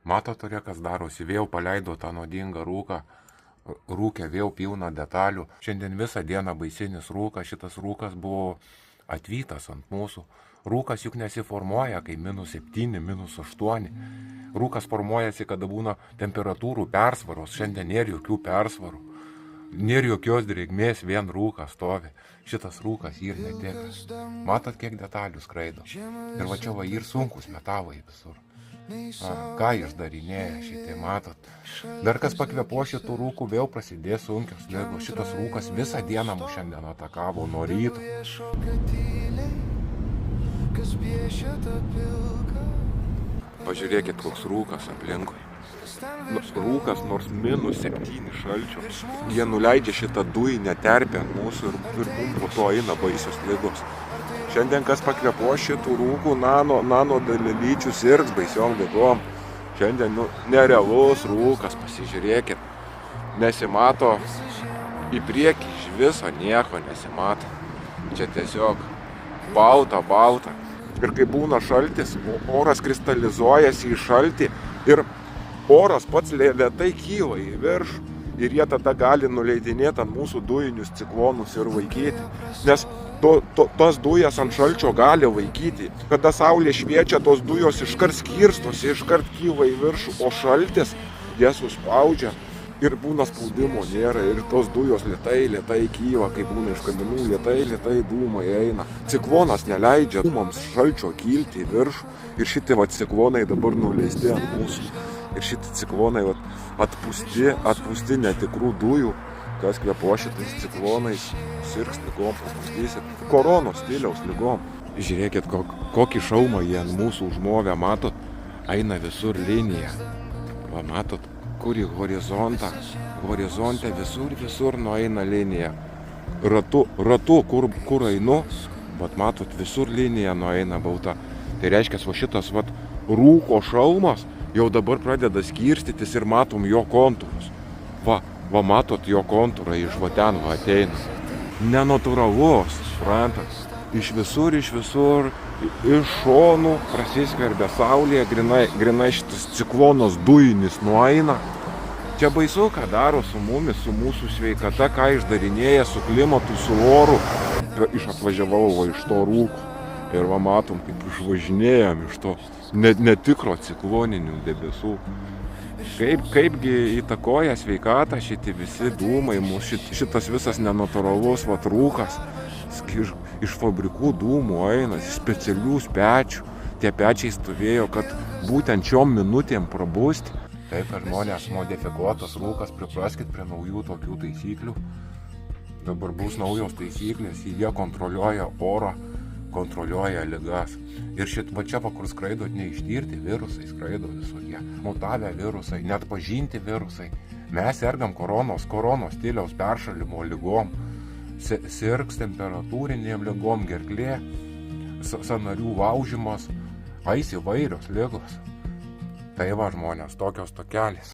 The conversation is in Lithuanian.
Matot, kas darosi, vėl paleido tą nuodingą rūką, rūkė vėl pilna detalių. Šiandien visą dieną baisinis rūkas, šitas rūkas buvo atvytas ant mūsų. Rūkas juk nesiformuoja, kai -7, -8. Rūkas formuojasi, kada būna temperatūrų persvaros. Šiandien nėra jokių persvarų. Nėra jokios drėgmės, vien rūkas stovi. Šitas rūkas ir netik. Matot, kiek detalių skraido. Ir va čia va ir sunkus metalai visur. Ką išdarinėja šitie, matot. Dar kas pakvepo šitų rūkų, vėl prasidės sunkios ligos. Šitas rūkas visą dieną mus šiandien atakavo nuo ryto. Pažiūrėkit, koks rūkas aplinkui. Rūkas nors -7 šalčio. Jie nuleidžia šitą dujinę terpę ant mūsų ir mums po to eina baisios ligos. Šiandien kas pakvepo šitų rūkų, nano dalelyčių sirgs baisiom ligom. Šiandien nerealus rūkas, pasižiūrėkit. Nesimato į priekį, iš viso nieko nesimato. Čia tiesiog balta. Ir kai būna šaltis, oras kristalizuojasi į šaltį ir oras pats lėtai kyla į viršų. Ir jie tada gali nuleidinėti ant mūsų dujinius ciklonus ir vaikyti. Nes tos dujas ant šalčio gali vaikyti. Kada saulė šviečia, tos dujos iškart skirstosi, iškart kyla į viršų, o šaltis jas suspaudžia ir būna spaudimo nėra. Ir tos dujos lėtai kyla, kai būna iš kaminų, lėtai dūmai eina. Ciklonas neleidžia dūmams šalčio kilti į viršų. Ir šitie ciklonai dabar nuleisti ant mūsų. Ir šitie ciklonai atpūsti netikrų dujų. Kas kvepo šitais ciklonais, sirgs ligom, papustysit. Koronos stiliaus ligom. Žiūrėkit, kokį šaumą jie ant mūsų užmovę, matot, eina visur linija. Va, matot, kur į horizontą. Horizonte visur nueina linija. Ratu, kur einu, bet matot, visur linija nueina balta. Tai reiškia, va šitas rūko šalmas jau dabar pradeda skirstytis ir matom jo kontūrus. Va matot jo kontūrą iš va ten ateina. Nenatūralus, suprantat. Iš visur, iš šonų prasiskverbia saulė, grinai šitas ciklonas dujinis nueina. Čia baisu, ką daro su mumis, su mūsų sveikata, ką išdarinėja su klimatu, su oru. Atvažiavau iš to rūko ir va matom, kaip išvažinėjom iš to netikro cikloninių debesų. Kaipgi įtakoja sveikatą šitie visi dūmai, šitas visas nenatūralus rūkas iš fabrikų dūmų eina, iš specialių pečių. Tie pečiai stovėjo, kad būtent šiom minutėm prabusti. Taip, kad žmonės modifikuotas rūkas, pripraskit prie naujų tokių taisyklių. Dabar bus naujos taisyklės, jie kontroliuoja orą, kontroliuoja ligas. Ir va čia, kur skraidot, neištirti virusai, skraido visokie. Mutavę virusai, net pažinti virusai. Mes sergam koronos stiliaus peršalimo ligom. Sirgs temperatūrinėm ligom, gerklė, sąnarių laužimas, įvairios ligos. Tai va žmonės, tokios tokelės.